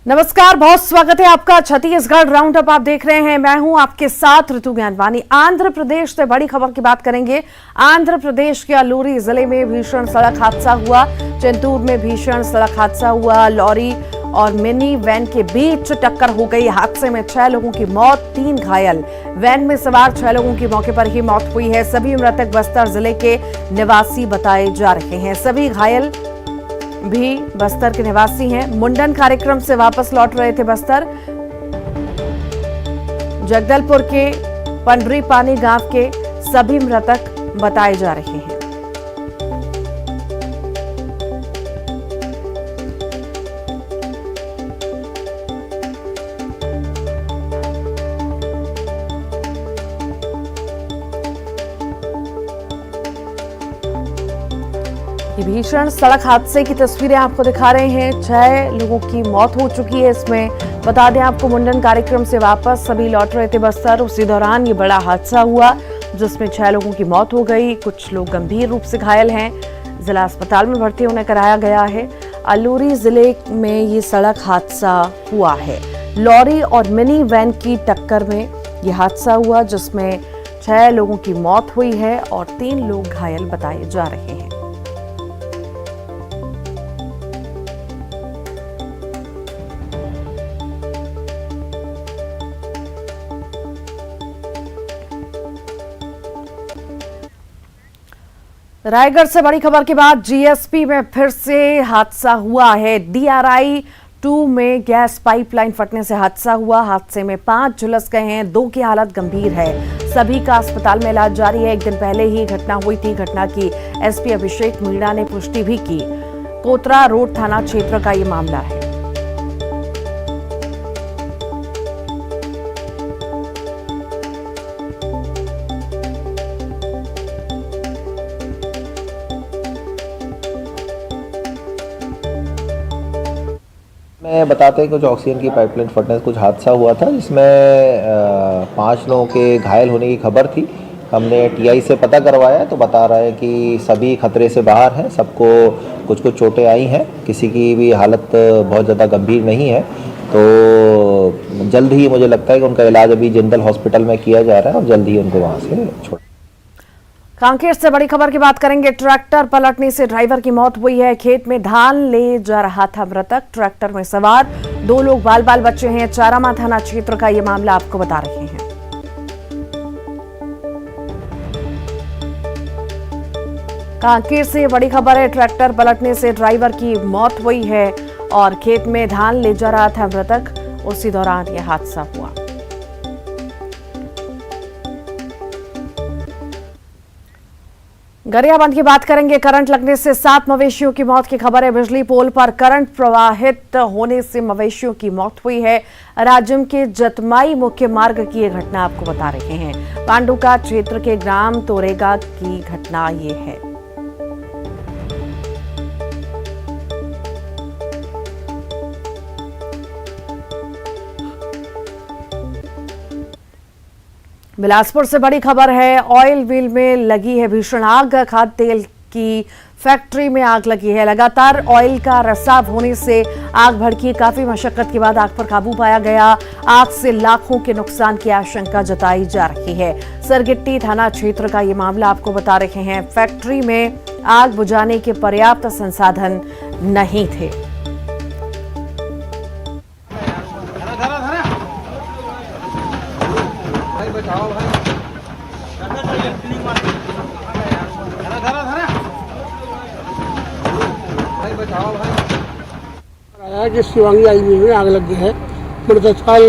नमस्कार, बहुत स्वागत है आपका। छत्तीसगढ़ राउंड अप आप देख रहे हैं। मैं हूं आपके साथ ऋतु ज्ञानवानी। आंध्र प्रदेश से बड़ी खबर की बात करेंगे। आंध्र प्रदेश के अलूरी जिले में भीषण सड़क हादसा हुआ। चिंतूर में भीषण सड़क हादसा हुआ। लॉरी और मिनी वैन के बीच टक्कर हो गई। हादसे में 6 लोगों की मौत, 3 घायल। वैन में सवार 6 लोगों की मौके पर ही मौत हुई है। सभी मृतक बस्तर जिले के निवासी बताए जा रहे हैं। सभी घायल भी बस्तर के निवासी हैं। मुंडन कार्यक्रम से वापस लौट रहे थे बस्तर। जगदलपुर के पंडरी पानी गांव के सभी मृतक बताए जा रहे हैं। भीषण सड़क हादसे की तस्वीरें आपको दिखा रहे हैं। 6 लोगों की मौत हो चुकी है। इसमें बता दें आपको, मुंडन कार्यक्रम से वापस सभी लौट रहे थे बस्तर। उसी दौरान ये बड़ा हादसा हुआ जिसमें 6 लोगों की मौत हो गई। कुछ लोग गंभीर रूप से घायल हैं। जिला अस्पताल में भर्ती उन्हें कराया गया है। अलूरी जिले में ये सड़क हादसा हुआ है। लॉरी और मिनी वैन की टक्कर में ये हादसा हुआ जिसमें 6 लोगों की मौत हुई है और 3 लोग घायल बताए जा रहे हैं। रायगढ़ से बड़ी खबर के बाद जीएसपी में फिर से हादसा हुआ है। डीआरआई 2 में गैस पाइपलाइन फटने से हादसा हुआ। हादसे में 5 झुलस गए हैं, 2 की हालत गंभीर है। सभी का अस्पताल में इलाज जारी है। एक दिन पहले ही घटना हुई थी। घटना की एसपी अभिषेक मीणा ने पुष्टि भी की। कोतरा रोड थाना क्षेत्र का ये मामला है। बताते हैं कुछ ऑक्सीजन की पाइपलाइन फटने से कुछ हादसा हुआ था जिसमें 5 लोगों के घायल होने की खबर थी। हमने टीआई से पता करवाया तो बता रहा है कि सभी खतरे से बाहर हैं। सबको कुछ चोटें आई हैं, किसी की भी हालत बहुत ज़्यादा गंभीर नहीं है। तो जल्द ही मुझे लगता है कि उनका इलाज अभी जिंदल हॉस्पिटल में किया जा रहा है और जल्द ही उनको वहाँ से छोड़। कांकेर से बड़ी खबर की बात करेंगे। ट्रैक्टर पलटने से ड्राइवर की मौत हुई है। खेत में धान ले जा रहा था मृतक। ट्रैक्टर में सवार 2 लोग बाल बच्चे हैं। चारामा थाना क्षेत्र का ये मामला आपको बता रहे हैं। कांकेर से बड़ी खबर है। ट्रैक्टर पलटने से ड्राइवर की मौत हुई है और खेत में धान ले जा रहा था मृतक। उसी दौरान यह हादसा हुआ। गरियाबंद की बात करेंगे। करंट लगने से 7 मवेशियों की मौत की खबर है। बिजली पोल पर करंट प्रवाहित होने से मवेशियों की मौत हुई है। राजिम के जतमाई मुख्य मार्ग की यह घटना आपको बता रहे हैं। पांडुका क्षेत्र के ग्राम तोरेगा की घटना ये है। बिलासपुर से बड़ी खबर है। ऑयल व्हील में लगी है भीषण आग। खाद्य तेल की फैक्ट्री में आग लगी है। लगातार ऑयल का रिसाव होने से आग भड़की। काफी मशक्कत के बाद आग पर काबू पाया गया। आग से लाखों के नुकसान की आशंका जताई जा रही है। सरगिट्टी थाना क्षेत्र का ये मामला आपको बता रहे हैं। फैक्ट्री में आग बुझाने के पर्याप्त संसाधन नहीं थे। कि शिवांगी आईवी में आग लग गई है। मैंने तत्काल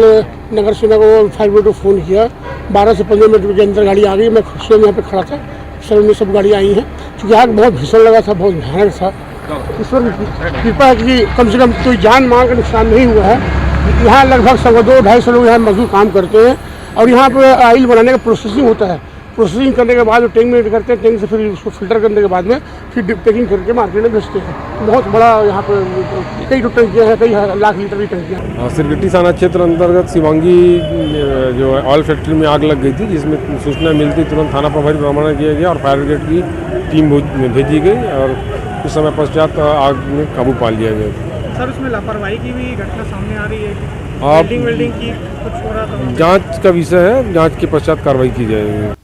नगर सेना को फायर ब्रिगेड को फ़ोन किया। 12 से 15 मिनट के अंदर गाड़ी आ गई। मैं स्वयं यहाँ पे खड़ा था। सर में सब गाड़ी आई हैं क्योंकि आग बहुत भीषण लगा था, बहुत भयानक था। ईश्वर कृपा है कि कम से कम कोई जान माल का नुकसान नहीं हुआ है। यहाँ लगभग 250 लोग यहाँ मजदूर काम करते हैं और यहाँ पर ऑयल बनाने का प्रोसेसिंग होता है। प्रोसेसिंग करने के बाद टैंक में करते हैं। टैंक से फिर उसको फिल्टर करने के बाद में फिर पैकिंग करके मार्केट में बेचते हैं। बहुत बड़ा यहाँ पर कई टंकियाँ हैं, कई लाख लीटर की टंकियाँ। सिरगिट्टी थाना क्षेत्र अंतर्गत शिवांगी जो है ऑयल फैक्ट्री में आग लग गई थी, जिसमें सूचना मिलती तुरंत थाना प्रभारी भ्रमण किया गया और फायर ब्रिगेड की टीम भेजी गई और कुछ समय पश्चात आग में काबू पा लिया गया। सर उसमें लापरवाही की भी घटना सामने आ रही है कि आप वेल्डिंग की कुछ हो रहा था। जांच का विषय है, जांच के पश्चात कार्रवाई की जाएगी।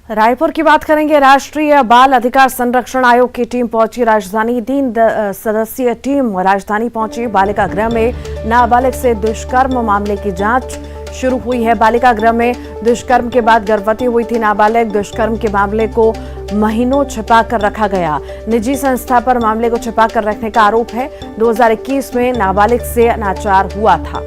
रायपुर की बात करेंगे। राष्ट्रीय बाल अधिकार संरक्षण आयोग की टीम पहुंची राजधानी। 3 सदस्यीय टीम राजधानी पहुंची। बालिका गृह में नाबालिग से दुष्कर्म मामले की जांच शुरू हुई है। बालिका गृह में दुष्कर्म के बाद गर्भवती हुई थी नाबालिग। दुष्कर्म के मामले को महीनों छिपाकर रखा गया। निजी संस्था पर मामले को छिपाकर रखने का आरोप है। 2021 में नाबालिग से अनाचार हुआ था।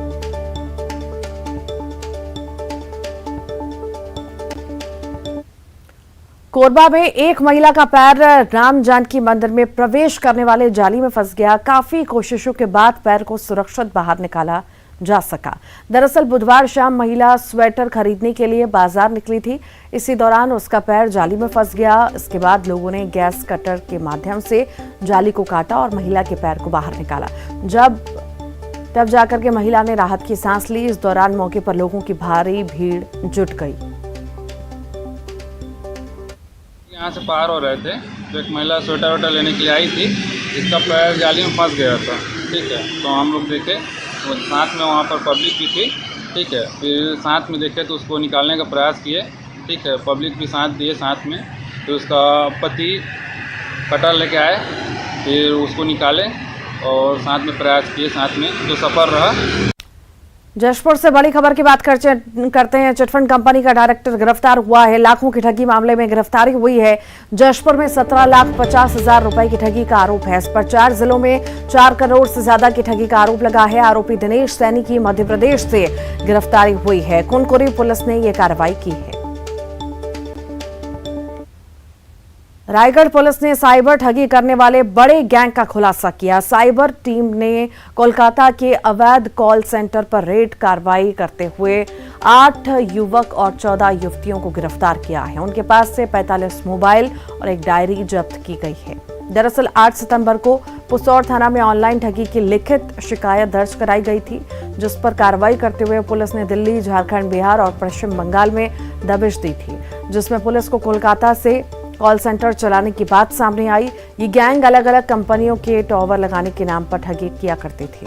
कोरबा में एक महिला का पैर राम जानकी मंदिर में प्रवेश करने वाले जाली में फंस गया। काफी कोशिशों के बाद पैर को सुरक्षित बाहर निकाला जा सका। दरअसल बुधवार शाम महिला स्वेटर खरीदने के लिए बाजार निकली थी। इसी दौरान उसका पैर जाली में फंस गया। इसके बाद लोगों ने गैस कटर के माध्यम से जाली को काटा और महिला के पैर को बाहर निकाला। तब जाकर के महिला ने राहत की सांस ली। इस दौरान मौके पर लोगों की भारी भीड़ जुट गई। यहाँ से पार हो रहे थे तो एक महिला स्वेटर वेटर लेने के लिए आई थी, जिसका पैर जाली में फंस गया था। ठीक है, तो हम लोग देखे तो साथ में वहाँ पर पब्लिक भी थी। ठीक है, फिर साथ में देखे तो उसको निकालने का प्रयास किए। ठीक है, पब्लिक भी साथ दिए साथ में। फिर उसका पति कटर लेके आए, फिर उसको निकाले और साथ में प्रयास किए, साथ में तो सफल रहा। जशपुर से बड़ी खबर की बात करते हैं। चिटफंड कंपनी का डायरेक्टर गिरफ्तार हुआ है। लाखों की ठगी मामले में गिरफ्तारी हुई है। जशपुर में 17,50,000 रुपए की ठगी का आरोप है। इस पर 4 जिलों में 4 करोड़ से ज्यादा की ठगी का आरोप लगा है। आरोपी दिनेश सैनी की मध्य प्रदेश से गिरफ्तारी हुई है। कुनकुरी पुलिस ने यह कार्रवाई की है। रायगढ़ पुलिस ने साइबर ठगी करने वाले बड़े गैंग का खुलासा किया। साइबर टीम ने कोलकाता के अवैध कॉल सेंटर पर रेड कार्रवाई करते हुए 8 युवक और 14 युवतियों को गिरफ्तार किया है। उनके पास से 45 मोबाइल और एक डायरी जब्त की गई है। दरअसल 8 सितंबर को पुसौर थाना में ऑनलाइन ठगी की लिखित शिकायत दर्ज कराई गई थी, जिस पर कार्रवाई करते हुए पुलिस ने दिल्ली, झारखंड, बिहार और पश्चिम बंगाल में दबिश दी थी, जिसमें पुलिस को कोलकाता से कॉल सेंटर चलाने की बात सामने आई। ये गैंग अलग अलग कंपनियों के टॉवर लगाने के नाम पर ठगी किया करती थी।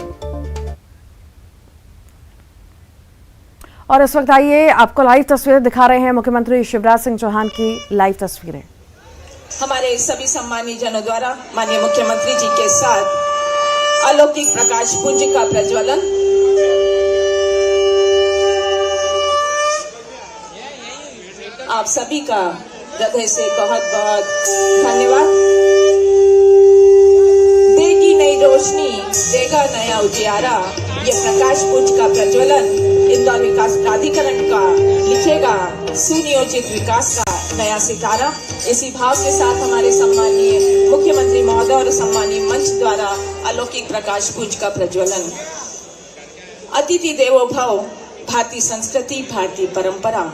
और इस वक्त आइए आपको लाइव तस्वीरें दिखा रहे हैं मुख्यमंत्री शिवराज सिंह चौहान की लाइव तस्वीरें। हमारे सभी सम्मानित जनों द्वारा माननीय मुख्यमंत्री जी के साथ अलौकिक प्रकाश पुंज का प्रज्वलन। आप सभी का हृदय से बहुत बहुत धन्यवाद। देगी नई रोशनी, देगा नया उजियारा, ये प्रकाश पुंज का प्रज्वलन इंदौर विकास प्राधिकरण का लिखेगा सुनियोजित विकास का नया सितारा। इसी भाव के साथ हमारे सम्मानीय मुख्यमंत्री महोदय और सम्मानीय मंच द्वारा अलौकिक प्रकाश पुंज का प्रज्वलन। अतिथि देवो भव, भारतीय संस्कृति भारतीय परंपरा।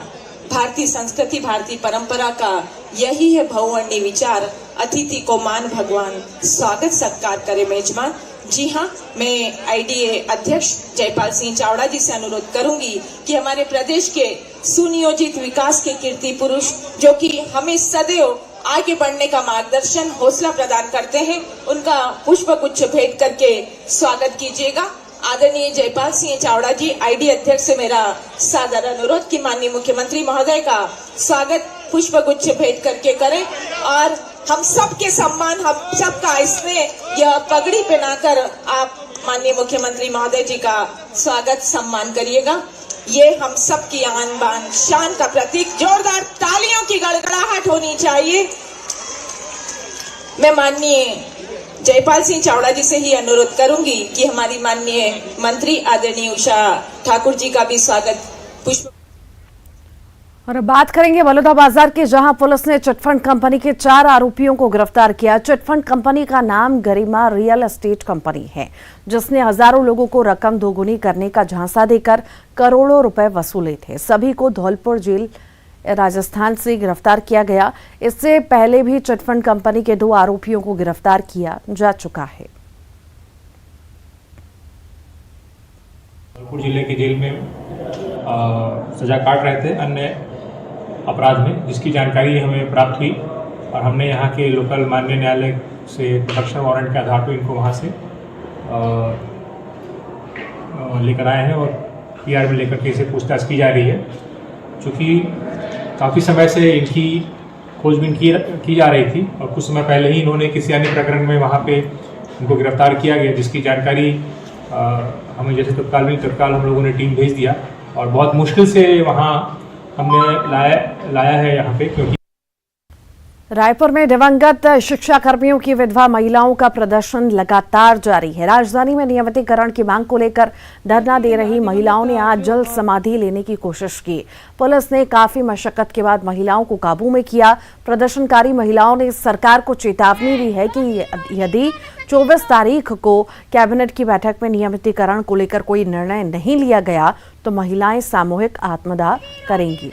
भारतीय संस्कृति भारतीय परंपरा का यही है बहुवर्णीय विचार। अतिथि को मान भगवान, स्वागत सत्कार करे मेजबान। जी हाँ, मैं आईडीए अध्यक्ष जयपाल सिंह चावड़ा जी से अनुरोध करूंगी कि हमारे प्रदेश के सुनियोजित विकास के कीर्ति पुरुष, जो कि हमें सदैव आगे बढ़ने का मार्गदर्शन, हौसला प्रदान करते हैं, उनका पुष्प गुच्छ भेंट करके स्वागत कीजिएगा। आदरणीय जयपाल सिंह चावड़ा जी, आईडी अध्यक्ष से मेरा सादर अनुरोध कि माननीय मुख्यमंत्री महोदय का स्वागत पुष्प गुच्छ भेंट करके करें और हम सबके सम्मान, हम सबका स्नेह यह पगड़ी पहनाकर आप माननीय मुख्यमंत्री महोदय जी का स्वागत सम्मान करिएगा। ये हम सबकी आन बान शान का प्रतीक। जोरदार तालियों की गड़गड़ाहट होनी चाहिए। मैं माननीय जयपाल सिंह चावड़ा जी से ही अनुरोध करूंगी कि हमारी माननीय मंत्री आदरणीय उषा ठाकुर जी का भी स्वागत पुष्प। और अब बात करेंगे बलौदा बाजार की, जहां पुलिस ने चिटफंड कंपनी के 4 आरोपियों को गिरफ्तार किया। चिटफंड कंपनी का नाम गरिमा रियल एस्टेट कंपनी है, जिसने हजारों लोगों को रकम दोगुनी करने का झांसा देकर करोड़ों रुपए वसूले थे। सभी को धौलपुर जेल राजस्थान से गिरफ्तार किया गया। इससे पहले भी चिटफंड कंपनी के 2 आरोपियों को गिरफ्तार किया जा चुका है। धौलपुर जिले के जेल में सजा काट रहे थे अन्य अपराध में, जिसकी जानकारी हमें प्राप्त हुई और हमने यहाँ के लोकल माननीय न्यायालय से प्रोटेक्शन वारंट के आधार पर इनको वहाँ से लेकर आए हैं और पीआर में लेकर के इसे पूछताछ की जा रही है। चूँकि काफ़ी समय से इनकी खोजबीन की जा रही थी और कुछ समय पहले ही इन्होंने किसी अन्य प्रकरण में वहाँ पे इनको गिरफ्तार किया गया, जिसकी जानकारी हमें जैसे तत्काल हम लोगों ने टीम भेज दिया और बहुत मुश्किल से वहाँ हमने लाया है यहाँ पे। क्योंकि रायपुर में दिवंगत शिक्षा कर्मियों की विधवा महिलाओं का प्रदर्शन लगातार जारी है। राजधानी में नियमितीकरण की मांग को लेकर धरना दे रही महिलाओं ने आज जल समाधि लेने की कोशिश की। पुलिस ने काफी मशक्कत के बाद महिलाओं को काबू में किया। प्रदर्शनकारी महिलाओं ने सरकार को चेतावनी दी है कि यदि 24 तारीख को कैबिनेट की बैठक में नियमितीकरण को लेकर कोई निर्णय नहीं लिया गया तो महिलाएं सामूहिक आत्मदाह करेंगी।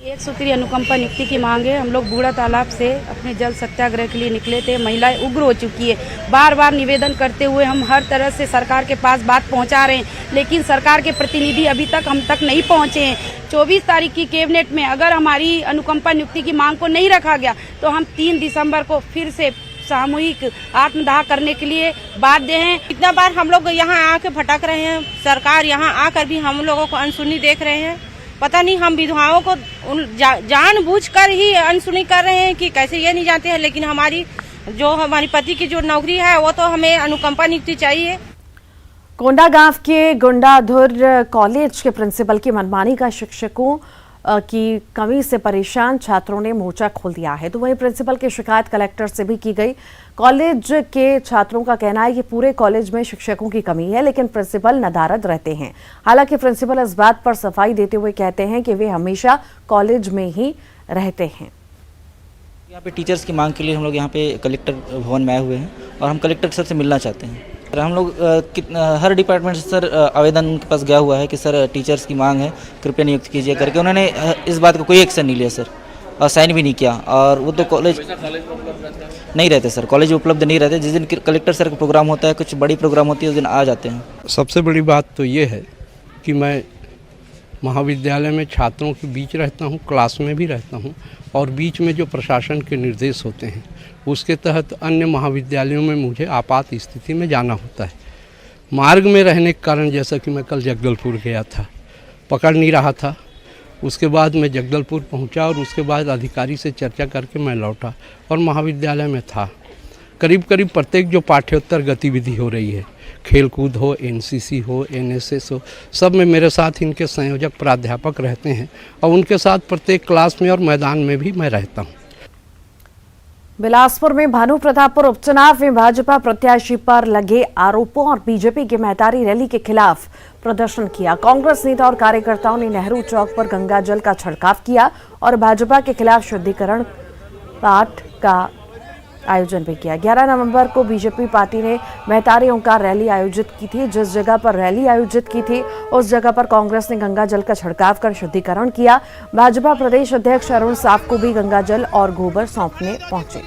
एक सूत्रीय अनुकंपा नियुक्ति की मांग है। हम लोग बूढ़ा तालाब से अपने जल सत्याग्रह के लिए निकले थे। महिलाएं उग्र हो चुकी है। बार बार निवेदन करते हुए हम हर तरह से सरकार के पास बात पहुंचा रहे हैं, लेकिन सरकार के प्रतिनिधि अभी तक हम तक नहीं पहुंचे हैं। 24 तारीख की कैबिनेट में अगर हमारी अनुकंपा नियुक्ति की मांग को नहीं रखा गया तो हम 3 दिसंबर को फिर से सामूहिक आत्मदाह करने के लिए बाध्य हैं। इतना बार हम लोग यहाँ आके भटक रहे हैं, सरकार यहाँ आकर भी हम लोगों को अनसुनी देख रहे हैं। पता नहीं हम विधवाओं को जानबूझकर ही अनसुनी कर रहे हैं कि कैसे, ये नहीं जानते हैं। लेकिन हमारी पति की जो नौकरी है वो तो हमें अनुकंपा नियुक्ति चाहिए। कोंडागांव के गुंडाधुर कॉलेज के प्रिंसिपल की मनमानी का शिक्षकों की कमी से परेशान छात्रों ने मोर्चा खोल दिया है। तो वहीं प्रिंसिपल की शिकायत कलेक्टर से भी की गई। कॉलेज के छात्रों का कहना है कि पूरे कॉलेज में शिक्षकों की कमी है, लेकिन प्रिंसिपल नदारद रहते हैं। हालांकि प्रिंसिपल इस बात पर सफाई देते हुए कहते हैं कि वे हमेशा कॉलेज में ही रहते हैं। यहाँ पे टीचर्स की मांग के लिए हम लोग यहाँ पे कलेक्टर भवन में आए हुए हैं और हम कलेक्टर सर से मिलना चाहते हैं। हम लोग हर डिपार्टमेंट से सर आवेदन उनके पास गया हुआ है कि सर टीचर्स की मांग है, कृपया नियुक्त कीजिए करके। उन्होंने इस बात को कोई एक्शन नहीं लिया सर और साइन भी नहीं किया। और वो तो कॉलेज नहीं रहते सर, कॉलेज उपलब्ध नहीं रहते। जिस दिन कलेक्टर सर का प्रोग्राम होता है, कुछ बड़ी प्रोग्राम होती है, उस दिन आ जाते हैं। सबसे बड़ी बात तो ये है कि मैं महाविद्यालय में छात्रों के बीच रहता हूँ, क्लास में भी रहता हूँ और बीच में जो प्रशासन के निर्देश होते हैं उसके तहत अन्य महाविद्यालयों में मुझे आपात स्थिति में जाना होता है। मार्ग में रहने के कारण, जैसा कि मैं कल जगदलपुर गया था, पकड़ नहीं रहा था। उसके बाद मैं जगदलपुर पहुंचा और उसके बाद अधिकारी से चर्चा करके मैं लौटा और महाविद्यालय में था। करीब करीब प्रत्येक जो पाठ्योत्तर गतिविधि हो रही है, खेलकूद हो, एनसीसी हो, एनएसएस हो, सब में मेरे साथ इनके संयोजक प्राध्यापक रहते हैं और उनके साथ प्रत्येक क्लास में और मैदान में भी मैं रहता हूँ। बिलासपुर में भानु प्रतापपुर उपचुनाव में भाजपा प्रत्याशी पर लगे आरोपों और बीजेपी की महतारी रैली के खिलाफ प्रदर्शन किया। कांग्रेस नेता और कार्यकर्ताओं ने नेहरू चौक पर गंगा जल का छिड़काव किया और भाजपा के खिलाफ शुद्धिकरण पाठ का आयोजन भी किया। 11 नवंबर को बीजेपी पार्टी ने महतारी ओंकार रैली आयोजित की थी। जिस जगह पर रैली आयोजित की थी उस जगह पर कांग्रेस ने गंगा जल का छिड़काव कर शुद्धिकरण किया। भाजपा प्रदेश अध्यक्ष अरुण साफ को भी गंगा जल और गोबर सौंपने पहुंचे।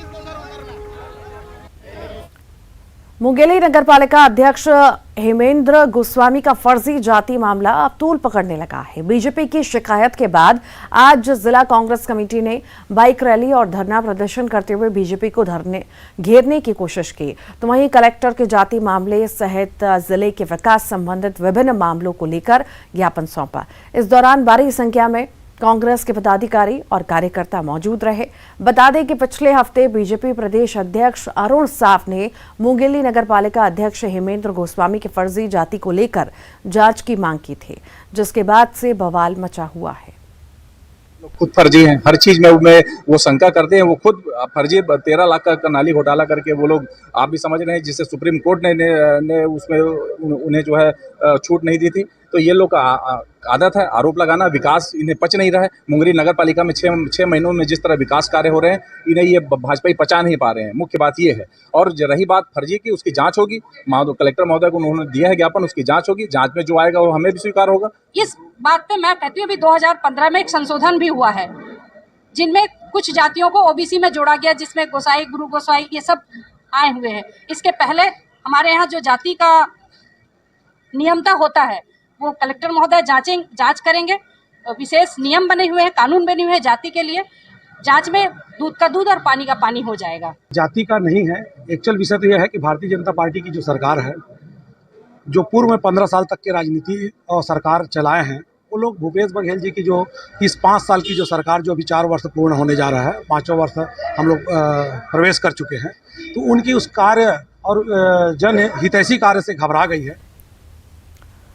मुंगेली नगरपालिका अध्यक्ष हेमेंद्र गोस्वामी का फर्जी जाति मामला अब तूल पकड़ने लगा है। बीजेपी की शिकायत के बाद आज जिला कांग्रेस कमेटी ने बाइक रैली और धरना प्रदर्शन करते हुए बीजेपी को घेरने की कोशिश की। तो वहीं कलेक्टर के जाति मामले सहित जिले के विकास संबंधित विभिन्न मामलों को लेकर ज्ञापन सौंपा। इस दौरान भारी संख्या में कांग्रेस के पदाधिकारी और कार्यकर्ता मौजूद रहे। बता दें कि पिछले हफ्ते बीजेपी प्रदेश अध्यक्ष अरुण साफ ने मुंगेली नगरपालिका अध्यक्ष हेमेंद्र गोस्वामी के फर्जी जाति को लेकर जांच की मांग की थी, जिसके बाद से बवाल मचा हुआ है। खुद फर्जी हैं, हर चीज में वो शंका करते हैं। वो खुद फर्जी 13 लाख का नाली घोटाला करके वो लोग, आप भी समझ रहे हैं, जिसे सुप्रीम कोर्ट ने उसमें उन्हें जो है छूट नहीं दी थी। तो ये लोग का आदत है आरोप लगाना। विकास इन्हें पच नहीं रहा है। मुंगेली नगर पालिका में 6 महीनों में जिस तरह विकास कार्य हो रहे हैं, इन्हें ये भाजपा पचा नहीं पा रहे हैं। मुख्य बात ये है। और रही बात फर्जी की, उसकी जांच होगी। कलेक्टर महोदय को उन्होंने दिया है ज्ञापन, उसकी जांच होगी। जांच में जो आएगा वो हमें भी स्वीकार होगा। इस बात पे मैं कहती हूँ अभी 2015 में एक संशोधन भी हुआ है, जिनमें कुछ जातियों को ओबीसी में जोड़ा गया, जिसमें गोसाई, गुरु गोसाई ये सब आए हुए हैं। इसके पहले हमारे यहाँ जो जाति का नियमता होता है वो कलेक्टर महोदय जांच करेंगे। विशेष नियम बने हुए हैं, कानून बने हुए हैं जाति के लिए। जांच में दूध का दूध और पानी का पानी हो जाएगा। जाति का नहीं है, एक्चुअल विषय तो यह है कि भारतीय जनता पार्टी की जो सरकार है, जो पूर्व में 15 साल तक के राजनीति और सरकार चलाए हैं, वो लोग भूपेश बघेल जी की जो इस 5 साल की जो सरकार जो अभी 4 वर्ष पूर्ण होने जा रहा है, 5वां वर्ष हम लोग प्रवेश कर चुके हैं, तो उनकी उस कार्य और जन हितैषी कार्य से घबरा गई है।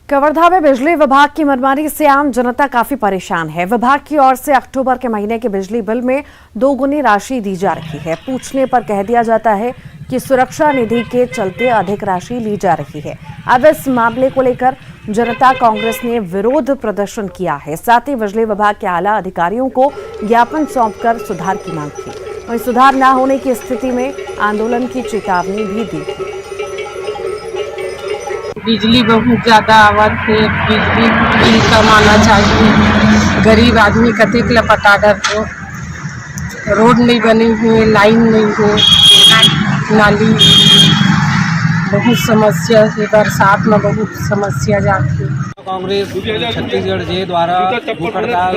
कवर्धा में बिजली विभाग की मनमानी से आम जनता काफी परेशान है। विभाग की ओर से अक्टूबर के महीने के बिजली बिल में 2 गुनी राशि दी जा रही है। पूछने पर कह दिया जाता है कि सुरक्षा निधि के चलते अधिक राशि ली जा रही है। अब इस मामले को लेकर जनता कांग्रेस ने विरोध प्रदर्शन किया है। साथ ही बिजली विभाग के आला अधिकारियों को ज्ञापन सौंपकर सुधार की मांग की। वहीं सुधार न होने की स्थिति में आंदोलन की चेतावनी भी दी थी। बिजली बहुत ज़्यादा आवत है, बिजली बिल कम आना चाहिए। गरीब आदमी कतेक लपटा डर को, रोड नहीं बनी हुई, लाइन नहीं है, नाली बहुत समस्या है, बरसात में बहुत समस्या जाती है। कांग्रेस छत्तीसगढ़ जे द्वारा भूख हड़ताल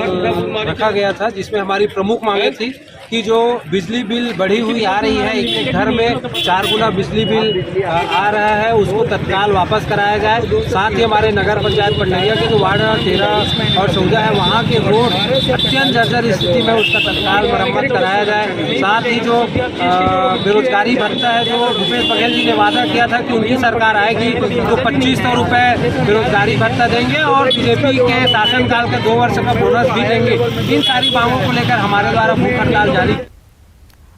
रखा गया था, जिसमें हमारी प्रमुख मांगे थी कि जो बिजली बिल बढ़ी हुई आ रही है, एक घर में 4 गुना बिजली बिल आ रहा है, उसको तत्काल वापस कराया जाए। साथ ही हमारे नगर पंचायत पंडरिया के जो वार्ड 13 और 14 है, वहाँ के रोड अत्यंत जर्जर स्थिति में, उसका तत्काल मरम्मत कराया जाए। साथ ही जो बेरोजगारी भत्ता है, जो भूपेश बघेल जी ने वादा किया था कि उनकी सरकार आएगी तो 2500 रुपये बेरोजगारी भत्ता देंगे और बीजेपी के शासनकाल का 2 वर्ष का बोनस भी देंगे। इन सारी मांगों को लेकर हमारे द्वारा भूख हड़ताल जारी।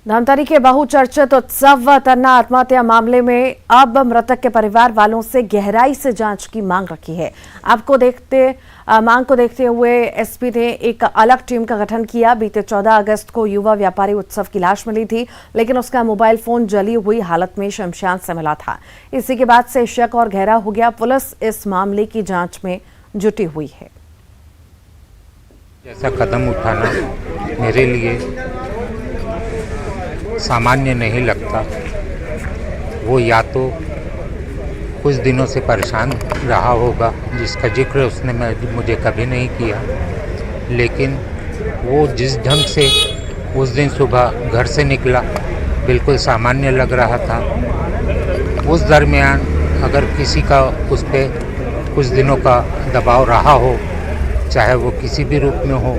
धमतरी के बहुचर्चित उत्सव तन्ना आत्महत्या मामले में अब मृतक के परिवार वालों से गहराई से जांच की मांग रखी है। मांग को देखते हुए एसपी ने एक अलग टीम का गठन किया। बीते 14 अगस्त को युवा व्यापारी उत्सव की लाश मिली थी, लेकिन उसका मोबाइल फोन जली हुई हालत में शमशान से मिला था। इसी के बाद से शक और गहरा हो गया। पुलिस इस मामले की जांच में जुटी हुई है। ऐसा कदम उठाना मेरे लिए सामान्य नहीं लगता। वो या तो कुछ दिनों से परेशान रहा होगा, जिसका जिक्र उसने मुझे कभी नहीं किया, लेकिन वो जिस ढंग से उस दिन सुबह घर से निकला बिल्कुल सामान्य लग रहा था। उस दरमियान अगर किसी का उस पर कुछ दिनों का दबाव रहा हो, चाहे वो किसी भी रूप में हो,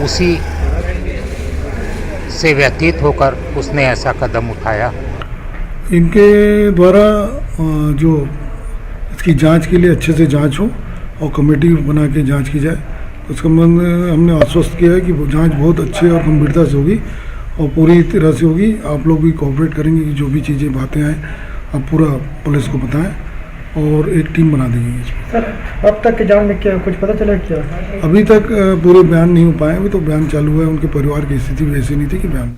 उसी से व्यतीत होकर उसने ऐसा कदम उठाया। इनके द्वारा जो इसकी जांच के लिए अच्छे से जांच हो और कमेटी बना के जांच की जाए, तो उसका हमने आश्वस्त किया है कि जांच बहुत अच्छी और गंभीरता से होगी और पूरी तरह से होगी। आप लोग भी कोऑपरेट करेंगे कि जो भी चीज़ें बातें आए आप पूरा पुलिस को बताएं और एक टीम बना देंगे। सर, अब तक के जान में क्या कुछ पता चला क्या? अभी तक पूरे बयान नहीं हो पाए, अभी तो बयान चालू है। उनके परिवार की स्थिति भी ऐसी नहीं थी कि बयान।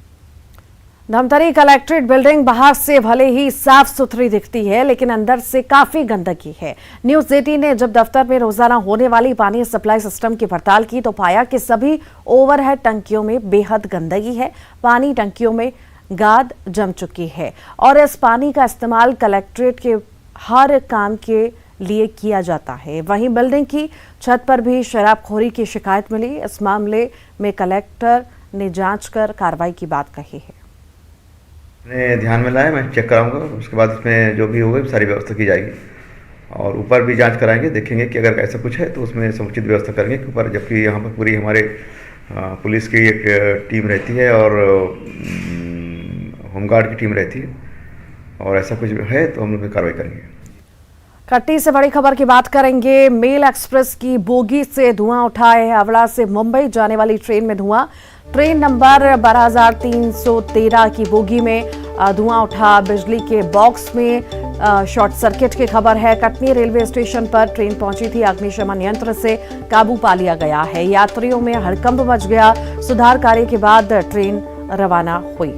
धमतरी कलेक्ट्रेट बिल्डिंग बाहर से भले ही साफ सुथरी दिखती है, लेकिन अंदर से काफी गंदगी है। न्यूज़ 18 ने जब दफ्तर में रोजाना होने वाली पानी सप्लाई सिस्टम की पड़ताल की तो पाया कि सभी ओवरहेड टंकियों में बेहद गंदगी है। पानी टंकियों में गाद जम चुकी है और इस पानी का इस्तेमाल कलेक्ट्रेट के हर काम के लिए किया जाता है। वहीं बिल्डिंग की छत पर भी शराबखोरी की शिकायत मिली। इस मामले में कलेक्टर ने जांच कर कार्रवाई की बात कही है। ने ध्यान में लाया, मैं चेक कराऊंगा, उसके बाद इसमें जो भी होगा सारी व्यवस्था की जाएगी और ऊपर भी जांच कराएंगे, देखेंगे कि अगर ऐसा कुछ है तो उसमें समुचित व्यवस्था करेंगे ऊपर। जबकि यहाँ पर पूरी हमारे पुलिस की एक टीम रहती है और होमगार्ड की टीम रहती है और ऐसा कुछ है तो हम लोग कार्रवाई करेंगे। कट्टी से बड़ी खबर की बात करेंगे। मेल एक्सप्रेस की बोगी से धुआं उठा है। हावड़ा से मुंबई जाने वाली ट्रेन में धुआं। ट्रेन नंबर 12313 की बोगी में धुआं उठा। बिजली के बॉक्स में शॉर्ट सर्किट की खबर है। कटनी रेलवे स्टेशन पर ट्रेन पहुंची थी। अग्निशमन यंत्र से काबू पा लिया गया है। यात्रियों में हड़कंप मच गया। सुधार कार्य के बाद ट्रेन रवाना हुई।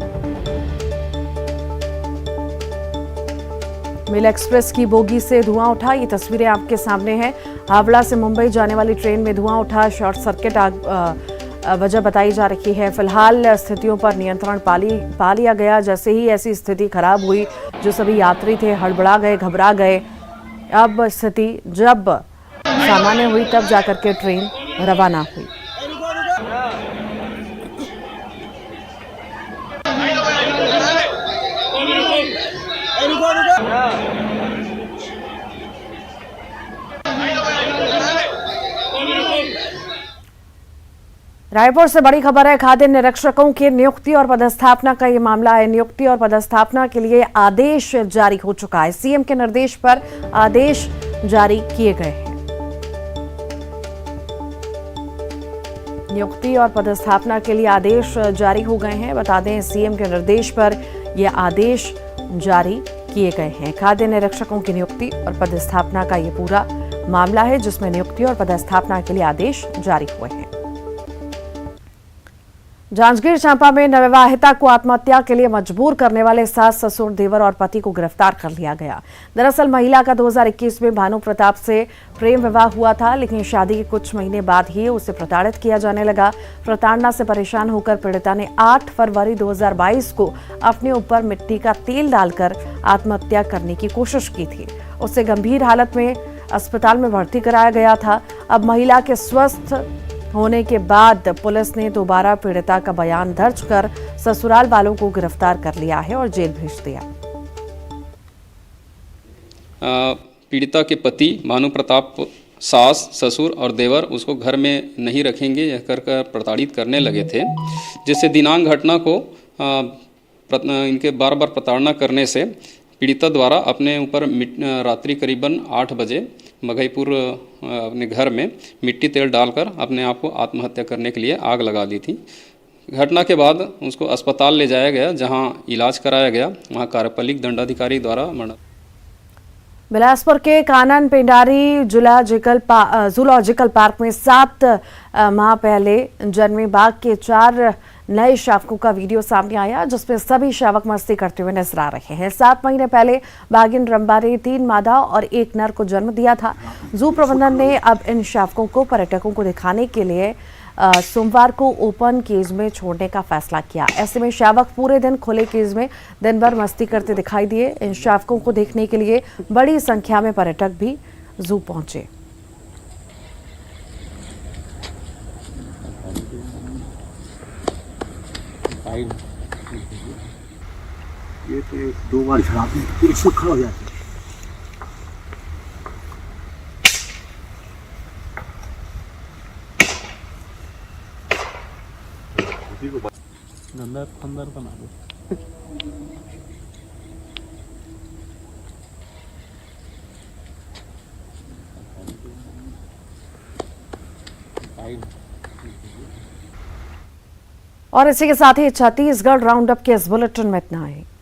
मेल एक्सप्रेस की बोगी से धुआं उठा। ये तस्वीरें आपके सामने हैं। हावड़ा से मुंबई जाने वाली ट्रेन में धुआं उठा। शॉर्ट सर्किट वजह बताई जा रही है। फिलहाल स्थितियों पर नियंत्रण पा लिया गया। जैसे ही ऐसी स्थिति खराब हुई, जो सभी यात्री थे हड़बड़ा गए, घबरा गए। अब स्थिति जब सामान्य हुई तब जाकर के ट्रेन रवाना हुई। रायपुर से बड़ी खबर है। खाद्य निरीक्षकों की नियुक्ति और पदस्थापना का ये मामला है। नियुक्ति और पदस्थापना के लिए आदेश जारी हो चुका है। सीएम के निर्देश पर आदेश जारी किए गए हैं। नियुक्ति और पदस्थापना के लिए आदेश जारी हो गए हैं। बता दें, सीएम के निर्देश पर ये आदेश जारी किए गए हैं। खाद्य निरीक्षकों की नियुक्ति और पदस्थापना का ये पूरा मामला है, जिसमें नियुक्ति और पदस्थापना के लिए आदेश जारी हुए हैं। जांजगीर चांपा में नवविवाहिता को आत्महत्या के लिए मजबूर करने वाले सास, ससुर, देवर और पति को गिरफ्तार कर लिया गया। दरअसल महिला का 2021 में भानु प्रताप से प्रेम विवाह हुआ था, लेकिन शादी के कुछ महीने बाद ही उसे प्रताड़ित किया जाने लगा। प्रताड़ना से परेशान होकर पीड़िता ने 8 फरवरी 2022 को अपने ऊपर मिट्टी का तेल डालकर आत्महत्या करने की कोशिश की थी। उसे गंभीर हालत में अस्पताल में भर्ती कराया गया था। अब महिला के स्वस्थ होने के बाद पुलिस ने दोबारा पीड़िता का बयान दर्ज कर ससुराल वालों को गिरफ्तार कर लिया है और जेल भेज दिया। पीड़िता के पति भानु प्रताप, सास, ससुर और देवर उसको घर में नहीं रखेंगे यह कर प्रताड़ित करने लगे थे, जिससे दिनांक घटना को इनके बार बार प्रताड़ना करने से पीड़िता द्वारा अपने ऊपर रात्रि करीबन 8 बजे मघईपुर अपने घर में मिट्टी तेल डालकर अपने आप को आत्महत्या करने के लिए आग लगा दी थी। घटना के बाद उसको अस्पताल ले जाया गया, जहां इलाज कराया गया। वहां कार्यपालिक दंडाधिकारी द्वारा मर्डर। बिलासपुर के कानन पेंडारी जूलॉजिकल पार्क में 7 माह पहले जन्मे बाघ के 4 नए शावकों का वीडियो सामने आया, जिसमें सभी शावक मस्ती करते हुए नजर आ रहे हैं। 7 महीने पहले बाघिन रंबा ने 3 मादा और 1 नर को जन्म दिया था। जू प्रबंधन ने अब इन शावकों को पर्यटकों को दिखाने के लिए सोमवार को ओपन केज में छोड़ने का फैसला किया। ऐसे में शावक पूरे दिन खुले केज में दिन भर मस्ती करते दिखाई दिए। इन शावकों को देखने के लिए बड़ी संख्या में पर्यटक भी जू पहुंचे। ये तो 2 बार छड़ाते हैं फिर से खड़ा हो जाते हैं। अंदर बना दो। और इसी के साथ ही छत्तीसगढ़ राउंड अप के इस बुलेटिन में इतना है।